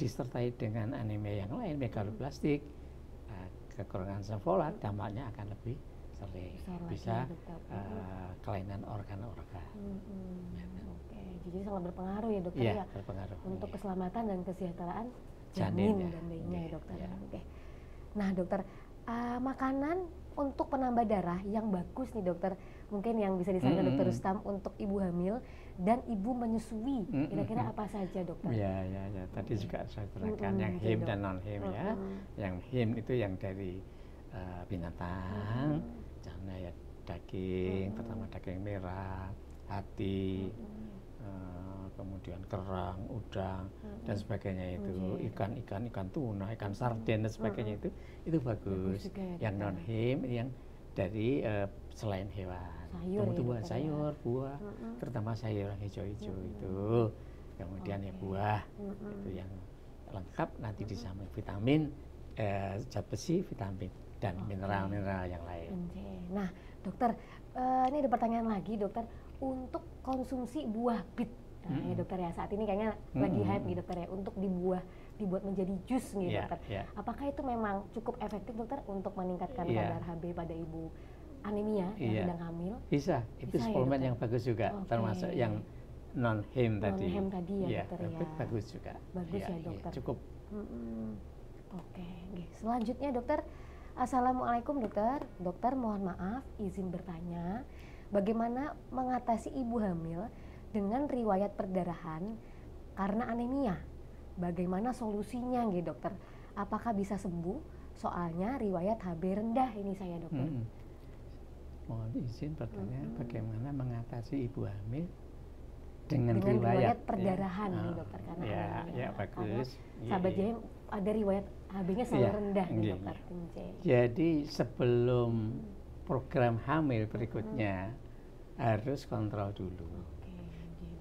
disertai dengan anemia yang lain, megaloblastik, kekurangan asam folat, dampaknya akan lebih sering. Bisa kelainan organ-organ. Oke, jadi sangat berpengaruh ya dokter ya, ya, berpengaruh untuk keselamatan dan kesejahteraan janin dan bayinya ya dokter. Oke. Nah dokter, makanan untuk penambah darah yang bagus nih dokter, mungkin yang bisa disarankan dokter Rustam untuk ibu hamil dan ibu menyusui, kira-kira apa saja dokter? Ya, tadi juga saya terangkan yang him dan non him ya. Yang him itu yang dari binatang, misalnya ya daging, pertama daging merah, hati, kemudian kerang, udang dan sebagainya itu, ikan tuna, ikan sarden dan sebagainya itu bagus. Yang non him yang dari selain hewan, tumbuh-tumbuhan, sayur, buah, terutama sayur yang hijau-hijau itu, kemudian ya buah itu yang lengkap, nanti disamping vitamin, zat besi, vitamin dan mineral-mineral yang lain. Nah dokter, ini ada pertanyaan lagi dokter, untuk konsumsi buah bit. Nah, ya dokter ya, saat ini kayaknya lagi hype nih dokter ya, untuk dibuat menjadi jus nih dokter. Apakah itu memang cukup efektif dokter untuk meningkatkan kadar HB pada ibu anemia yang sedang hamil? Bisa itu suplemen yang bagus juga, termasuk yang non him tadi. Non him tadi ya dokter ya. Bagus juga. Bagus ya dokter. Cukup. Oke, selanjutnya dokter, assalamualaikum dokter. Dokter mohon maaf izin bertanya, bagaimana mengatasi ibu hamil dengan riwayat perdarahan karena anemia? Bagaimana solusinya gitu dokter? Apakah bisa sembuh? Soalnya riwayat HB rendah ini saya dokter. Mohon izin bertanya, bagaimana mengatasi ibu hamil dengan riwayat perdarahan nih dokter, karena anemia. Ya bagus. Sahabat Jaya ada riwayat HB-nya selalu rendah nih dokter. Jadi sebelum program hamil berikutnya harus kontrol dulu.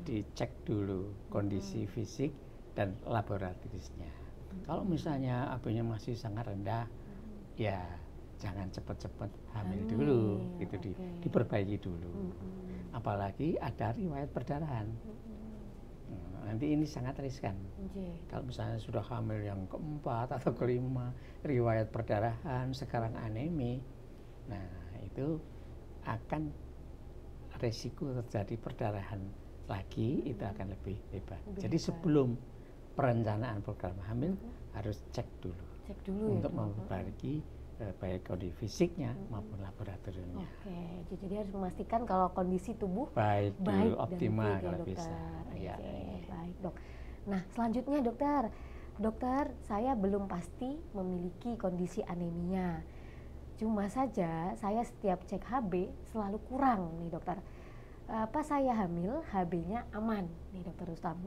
Dicek dulu kondisi fisik dan laboratorisnya. Kalau misalnya AB-nya masih sangat rendah, ya jangan cepat-cepat hamil dulu, gitu diperbaiki dulu. Apalagi ada riwayat perdarahan. Nanti ini sangat riskan. Kalau misalnya sudah hamil yang keempat atau kelima, riwayat perdarahan, sekarang anemi, nah itu akan resiko terjadi perdarahan lagi, itu akan lebih hebat. Jadi sebelum perencanaan program hamil harus cek dulu untuk memperbaiki baik kondisi fisiknya maupun laboratoriumnya. Oke, jadi harus memastikan kalau kondisi tubuh baik dulu, optimal kalau bisa. Ya. Baik dok. Nah selanjutnya dokter, saya belum pasti memiliki kondisi anemia. Cuma saja saya setiap cek HB selalu kurang nih dokter. Pas saya hamil HB-nya aman nih dokter Rustam.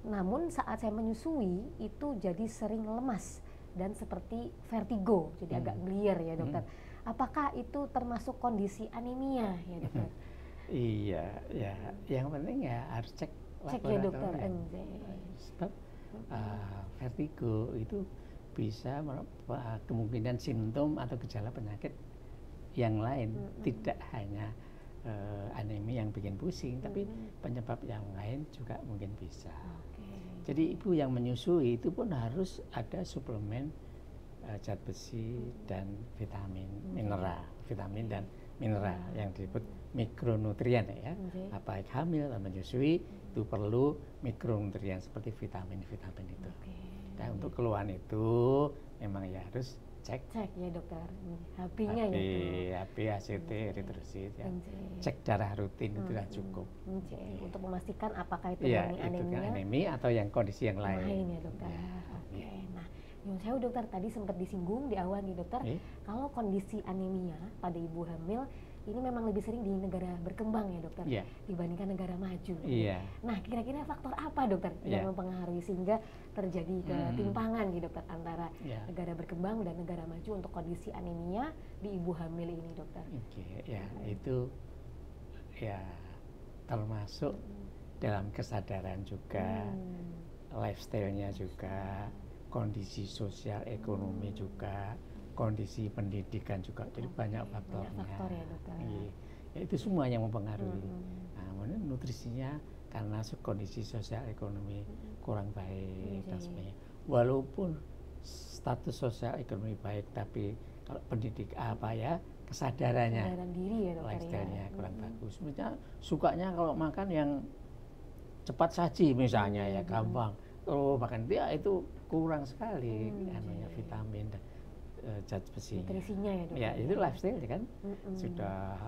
Namun saat saya menyusui itu jadi sering lemas dan seperti vertigo, jadi agak gelir ya dokter. Apakah itu termasuk kondisi anemia ya dokter? Iya, ya. Yang penting ya harus cek ya dokter. Sebab vertigo itu bisa kemungkinan simptom atau gejala penyakit yang lain, tidak hanya anemia yang bikin pusing, tapi penyebab yang lain juga mungkin bisa. Jadi ibu yang menyusui itu pun harus ada suplemen zat besi dan vitamin, vitamin dan mineral yang disebut mikronutrien ya. Baik hamil dan menyusui itu perlu mikronutrien seperti vitamin-vitamin itu. Dan untuk keluhan itu memang ya harus cek ya dokter, HB-nya HB, ACT, eritrosit ya. Cek darah rutin itu sudah cukup. Untuk memastikan apakah itu anemia atau yang kondisi yang lain. Ya dokter. Nah, yang saya dokter tadi sempat disinggung di awal nih dokter, kalau kondisi anemia pada ibu hamil ini memang lebih sering di negara berkembang ya dokter, dibandingkan negara maju. Nah, kira-kira faktor apa dokter yang mempengaruhi sehingga terjadi ketimpangan gitu dokter antara negara berkembang dan negara maju untuk kondisi anemia di ibu hamil ini dokter? Itu ya termasuk dalam kesadaran juga, lifestyle-nya juga, kondisi sosial ekonomi juga, kondisi pendidikan juga, jadi banyak faktornya. Banyak faktor ya dokter. Ya, itu semua yang mempengaruhi. Nah, nutrisinya karena kondisi sosial ekonomi kurang baik dan sebagainya. Walaupun status sosial ekonomi baik, tapi kalau kesadaran diri ya dokter, lifestyle-nya kurang bagus. Misalnya sukanya kalau makan yang cepat saji misalnya, ya gampang. Makan dia itu kurang sekali vitamin dan zat besi. Nutrisinya ya dokter. Ya itu lifestyle kan. Sudah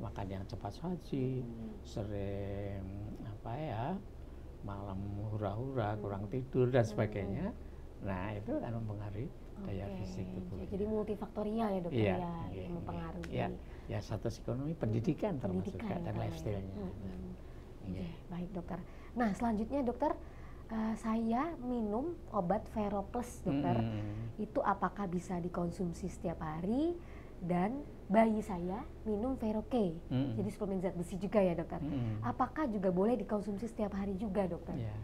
makan yang cepat saji, sering malam hura-hura, kurang tidur dan sebagainya. Nah itu akan mempengaruhi daya fisik tubuh. Jadi multifaktorial ya dokter yang mempengaruhi. Ya status ekonomi, pendidikan termasuk dan lifestyle-nya. Baik dokter. Nah selanjutnya dokter, saya minum obat Veroplus dokter. Itu apakah bisa dikonsumsi setiap hari? Dan bayi saya minum Veroke, jadi suplemen zat besi juga ya dokter. Apakah juga boleh dikonsumsi setiap hari juga dokter? Ya,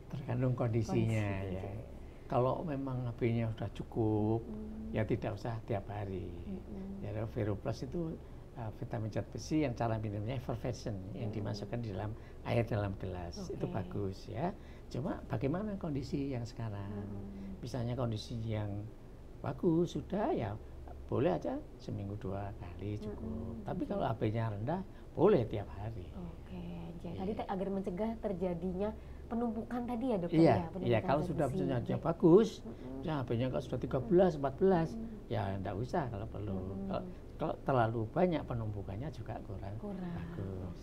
tergantung kondisinya ya. Kalau memang HB-nya sudah cukup, ya tidak usah tiap hari. Ya, Veroplus itu vitamin zat besi yang cara minumnya effervescent, yang dimasukkan di dalam air dalam gelas. Itu bagus ya. Cuma bagaimana kondisi yang sekarang? Misalnya kondisi yang bagus sudah ya boleh aja seminggu 2 kali cukup. Tapi kalau HB-nya rendah boleh tiap hari. Tadi agar mencegah terjadinya penumpukan tadi ya dokter ya. Iya, kalau sudah misalnya bagus, ya HB-nya kalau sudah 13, 14, ya enggak usah kalau perlu. Kalau terlalu banyak penumpukannya juga kurang bagus.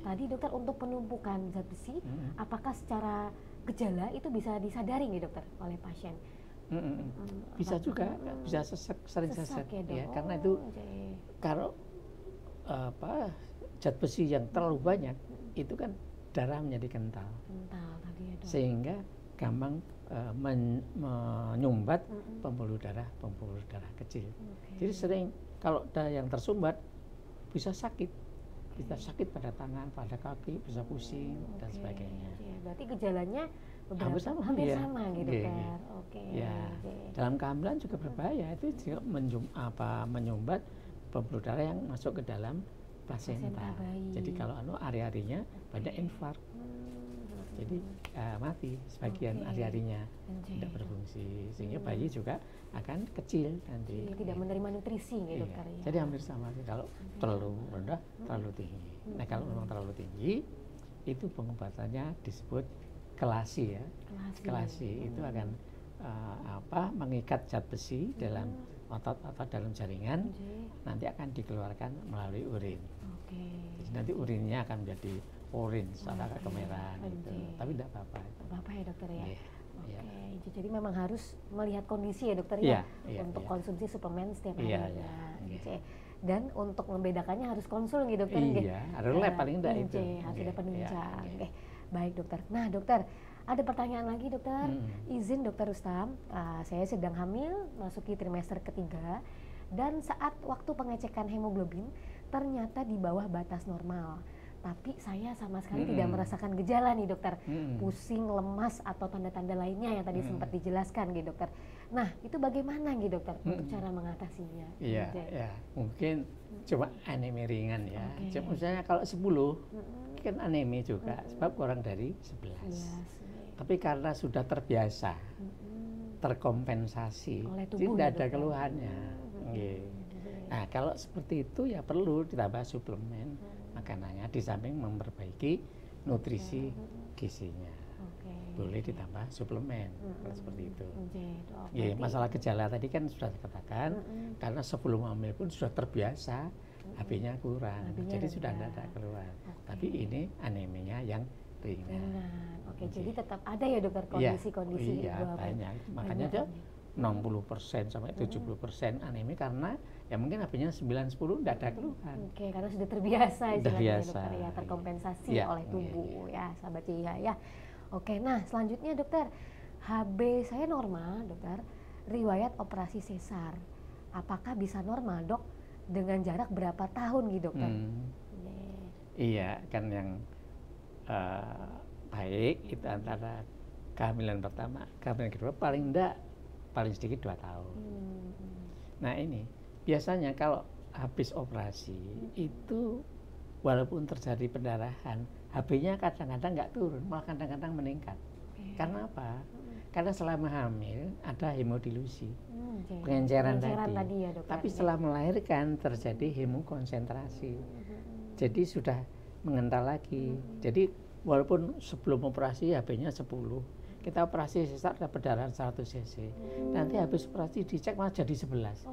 Tadi dokter untuk penumpukan zat besi, apakah secara gejala itu bisa disadari nih dokter oleh pasien? Bisa juga, bisa sering sesak ya, karena itu kalau zat besi yang terlalu banyak itu kan darah menjadi kental tadi ya, sehingga gampang menyumbat pembuluh darah kecil. Jadi sering kalau ada yang tersumbat bisa sakit pada tangan, pada kaki, bisa pusing dan sebagainya. Berarti gejalanya hampir sama gitu kan. Dalam kehamilan juga berbahaya, itu juga menyumbat pembuluh darah yang masuk ke dalam plasenta. Jadi kalau ari-arinya banyak infark. Jadi mati sebagian ari-arinya, tidak berfungsi, sehingga bayi juga akan kecil nanti. Tidak menerima nutrisi gitu dokter ya. Jadi hampir sama sih, kalau terlalu rendah, terlalu tinggi. Nah kalau memang terlalu tinggi, itu pengobatannya disebut kelasi ya. Kelasi itu akan mengikat zat besi dalam otot atau dalam jaringan, nanti akan dikeluarkan melalui urin. Jadi nanti urinnya akan menjadi orange atau kemerahan gitu. Tapi tidak apa-apa. Apa ya dokter ya? Jadi memang harus melihat kondisi ya dokter ya, untuk konsumsi suplemen setiap hari. Dan untuk membedakannya harus konsul nih dokter. Harus lab paling tidak itu. Harus ada penunjang. Baik dokter. Nah dokter, ada pertanyaan lagi dokter. Izin dokter Rustam, saya sedang hamil, masuki trimester ketiga, dan saat waktu pengecekan hemoglobin ternyata di bawah batas normal. Tapi saya sama sekali tidak merasakan gejala nih dokter, pusing, lemas atau tanda-tanda lainnya yang tadi sempat dijelaskan gitu dokter. Nah itu bagaimana gitu dokter untuk cara mengatasinya? Iya, mungkin cuma anemi ringan ya. Misalnya kalau 10 kan anemi juga, sebab kurang dari 11. Tapi karena sudah terbiasa, terkompensasi, tidak ada keluhannya. Nah kalau seperti itu ya perlu ditambah suplemen makanannya, di samping memperbaiki nutrisi gizinya. Boleh ditambah suplemen kalau seperti itu. Masalah gejala tadi kan sudah dikatakan, karena sebelum hamil pun sudah terbiasa, HB-nya kurang, jadi sudah tidak ada keluhan. Tapi ini aneminya yang ringan. Jadi tetap ada ya dokter kondisi-kondisi. Banyak. Makanya ada 60% sampai 70% anemi karena ya mungkin HB-nya 9-10 tidak ada keluhan. Karena sudah terbiasa dokter ya, terkompensasi oleh tubuh ya sahabat CIH ya. Nah selanjutnya dokter, HB saya normal dokter, riwayat operasi sesar. Apakah bisa normal dok? Dengan jarak berapa tahun gitu dokter? Iya, kan yang baik itu antara kehamilan pertama, kehamilan kedua paling sedikit 2 tahun. Nah ini biasanya kalau habis operasi itu walaupun terjadi pendarahan, HB-nya kadang-kadang nggak turun, malah kadang-kadang meningkat. Karena apa? Karena selama hamil ada hemodilusi, pengenceran tadi ya, dokter. Tapi setelah melahirkan terjadi hemokonsentrasi, jadi sudah mengental lagi. Jadi walaupun sebelum operasi HB-nya 10, kita operasi sesar ada perdarahan 100 cc. Nanti habis operasi dicek malah jadi 11.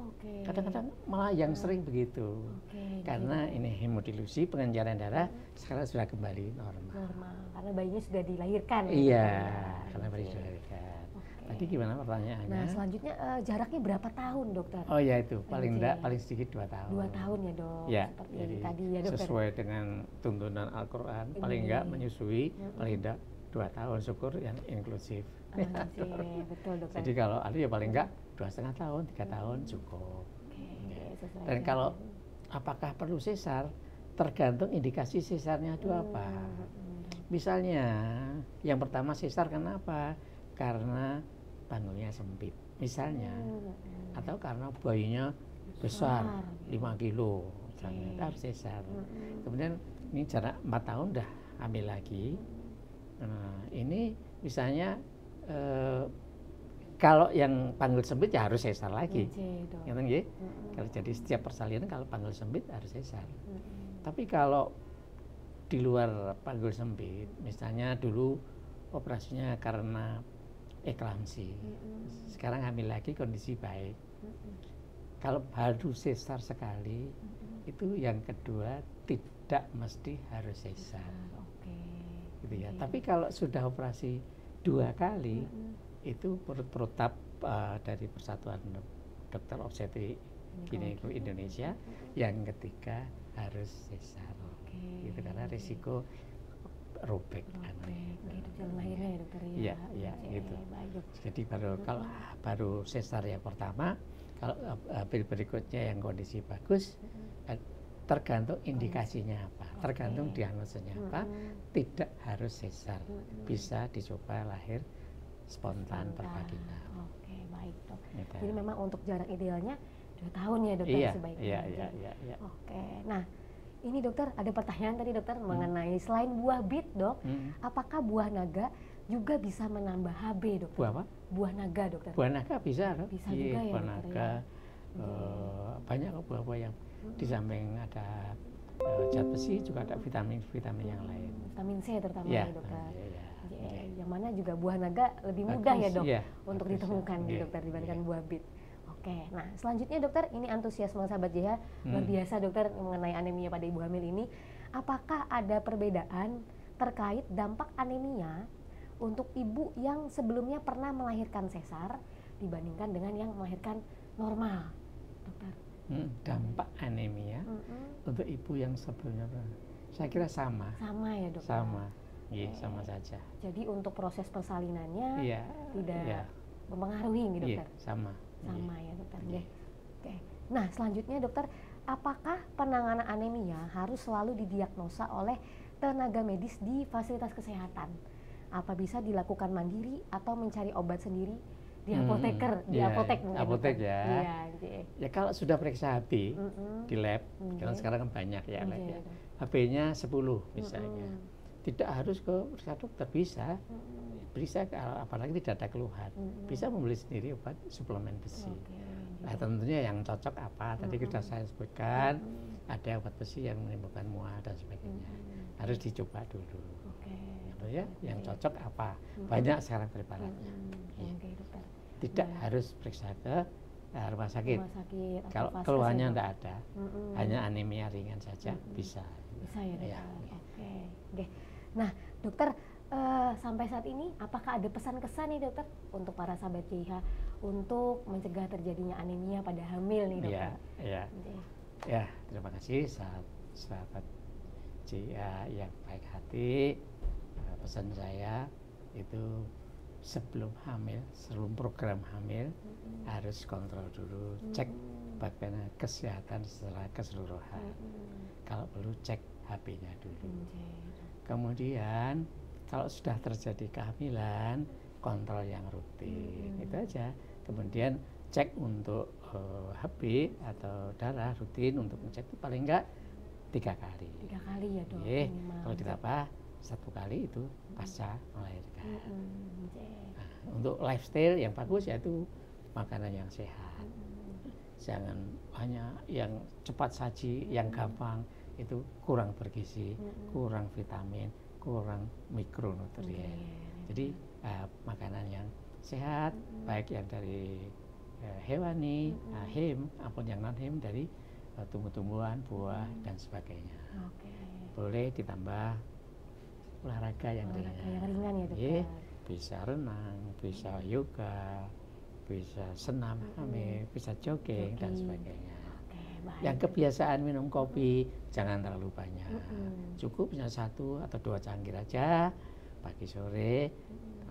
Kadang-kadang malah yang sering begitu. Karena ini hemodilusi, pengenceran darah sekarang sudah kembali normal. Karena bayinya sudah dilahirkan. Iya, karena bayi sudah dilahirkan. Tadi gimana pertanyaannya? Nah, selanjutnya jaraknya berapa tahun, dokter? Oh ya itu, paling sedikit 2 tahun. 2 tahun ya, dok. Ya, seperti jadi tadi ya, dokter. Sesuai dengan tuntunan Al-Quran, paling enggak menyusui, paling enggak 2 tahun, syukur yang inklusif. Betul, dokter. Jadi kalau ada ya paling enggak 2,5 tahun, 3 tahun cukup. Dan kalau apakah perlu sesar, tergantung indikasi sesarnya itu apa. Misalnya, yang pertama sesar kenapa? Karena panulnya sempit, misalnya, atau karena bayinya besar 5 kilo, misalnya, kita harus sesar. Kemudian ini jarak 4 tahun udah hamil lagi. Nah, ini misalnya kalau yang panggul sempit ya harus sesar lagi. Kalau jadi setiap persalinan kalau panggul sempit harus sesar. Tapi kalau di luar panggul sempit, misalnya dulu operasinya karena eklamsi, sekarang hamil lagi kondisi baik. Kalau baru sesar sekali, itu yang kedua tidak mesti harus sesar. Gitu ya. Tapi kalau sudah operasi 2 kali, itu protap dari Persatuan Dokter Obstetrik Ginekologi Indonesia, yang ketiga harus sesar. Gitu, karena risiko robek jalan lahirnya ya, dokter ya. Iya, gitu. Jadi kalau baru sesar yang pertama, kalau berikutnya yang kondisi bagus, tergantung indikasinya apa, tergantung diagnosanya apa, tidak harus sesar, bisa dicoba lahir spontan per vagina. Baik, dok. Jadi memang untuk jarak idealnya 2 tahun ya, dokter, sebaiknya. Iya. Nah, ini dokter ada pertanyaan tadi, dokter, mengenai selain buah bit, dok, apakah buah naga juga bisa menambah HB, dokter? Buah apa? Buah naga, dokter. Buah naga bisa, dok. Bisa juga ya, buah dokter, naga. Banyak kok buah-buah yang di samping ada zat besi, juga ada vitamin-vitamin yang lain. Vitamin C terutama ya, dokter. Yang mana juga buah naga lebih bagus, mudah ya, dok, untuk bagus, ditemukan di dokter dibandingkan buah bit. Nah selanjutnya, dokter, ini antusiasme sahabat JH luar biasa, dokter, mengenai anemia pada ibu hamil ini. Apakah ada perbedaan terkait dampak anemia untuk ibu yang sebelumnya pernah melahirkan sesar dibandingkan dengan yang melahirkan normal, dokter? Dampak anemia untuk ibu yang sebelumnya pernah, saya kira sama ya, dokter? Sama saja. Jadi untuk proses persalinannya tidak mempengaruhi, dokter? Sama ya, dokter. Nah selanjutnya, dokter, apakah penanganan anemia harus selalu didiagnosa oleh tenaga medis di fasilitas kesehatan? Apa bisa dilakukan mandiri atau mencari obat sendiri di apoteker, apotek mungkin? Apotek ya. Ya kalau sudah periksa HB di lab, karena sekarang kan banyak ya lab ya. HB-nya 10 misalnya. Tidak harus ke periksa dokter, bisa apalagi tidak ada keluhan, bisa membeli sendiri obat suplemen besi. Nah tentunya yang cocok apa, tadi sudah saya sebutkan, ada obat besi yang menimbulkan mual dan sebagainya, harus dicoba dulu. Yang cocok apa, banyak sekarang preparatnya. Tidak harus periksa ke rumah sakit. Kalau keluhannya tidak ada, hanya anemia ringan saja, bisa ya, dokter. Nah, dokter, sampai saat ini apakah ada pesan-kesan nih, dokter, untuk para sahabat JH untuk mencegah terjadinya anemia pada hamil nih, dokter? Ya, terima kasih sahabat JH yang baik hati. Pesan saya itu sebelum hamil, sebelum program hamil harus kontrol dulu, cek bagaimana kesehatan secara keseluruhan. Kalau perlu cek HB-nya dulu. Kemudian kalau sudah terjadi kehamilan, kontrol yang rutin, itu aja. Kemudian cek untuk HB atau darah rutin untuk ngecek itu paling enggak 3 kali. 3 kali ya dok. Kalau ditambah 1 kali itu pasca melahirkan. Nah, untuk lifestyle yang bagus yaitu makanan yang sehat. Jangan hanya yang cepat saji, yang gampang, itu kurang bergizi, kurang vitamin, kurang mikronutrien. Jadi makanan yang sehat, baik yang dari hewani, him, maupun yang non-him dari tumbuh-tumbuhan, buah, dan sebagainya. Boleh ditambah olahraga yang ringan ya dokter. Bisa renang, bisa yoga, bisa senam hamil, bisa jogging, dan sebagainya. Yang kebiasaan minum kopi jangan terlalu banyak, cukup hanya 1 atau 2 cangkir aja pagi sore,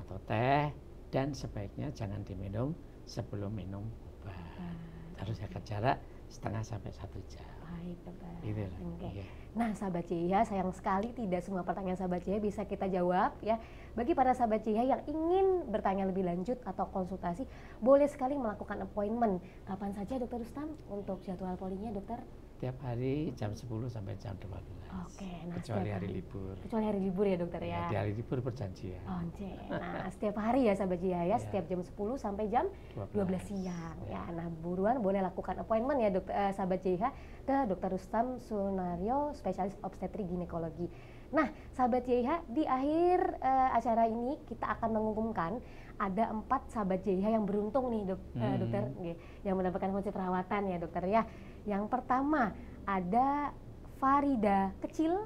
atau teh, dan sebaiknya jangan diminum sebelum minum obat. Harus jaga jarak setengah sampai 1 jam. Baik dokter. Gitu. Nah sahabat CIH, sayang sekali tidak semua pertanyaan sahabat CIH bisa kita jawab ya. Bagi para sahabat CIH yang ingin bertanya lebih lanjut atau konsultasi, boleh sekali melakukan appointment. Kapan saja dokter Rustam untuk jadwal polinya dokter? Tiap hari jam 10 sampai jam 12. Nah kecuali hari libur. Kecuali hari libur ya dokter ya. Di hari libur berjanji ya. Nah setiap hari ya sahabat CIH ya, setiap jam 10 sampai jam 12 siang. Ya, nah buruan boleh lakukan appointment ya dokter, sahabat CIH ke Dr. Rustam Sunario, spesialis obstetri ginekologi. Nah, sahabat JIH, di akhir acara ini kita akan mengumumkan ada 4 sahabat JIH yang beruntung nih dokter, yang mendapatkan kunci perawatan ya dokter ya. Yang pertama ada Farida Kecil,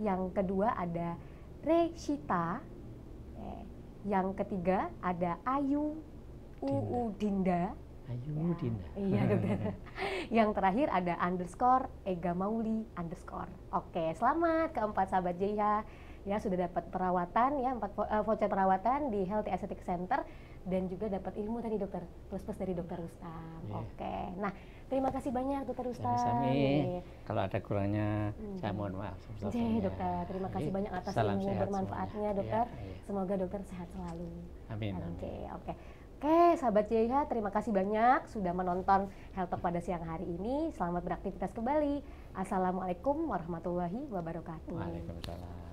yang kedua ada Reshita, yang ketiga ada Ayu Dinda. Ayu Dinda. Iya dokter. Yang terakhir ada _Ega Mauli _. Oke, selamat ke 4 sahabat JIH ya, sudah dapat perawatan ya, 4 voucher perawatan di Healthy Aesthetic Center, dan juga dapat ilmu tadi dokter, plus dari dokter Rustam. Oke, nah terima kasih banyak dokter Rustam. Sami-sami. Kalau ada kurangnya saya mohon maaf. Dokter, terima kasih banyak atas ilmu bermanfaatnya dokter. Semoga dokter sehat selalu. Amin. Oke, sahabat JIH, terima kasih banyak sudah menonton Health Talk pada siang hari ini. Selamat beraktivitas kembali. Assalamualaikum warahmatullahi wabarakatuh. Waalaikumsalam.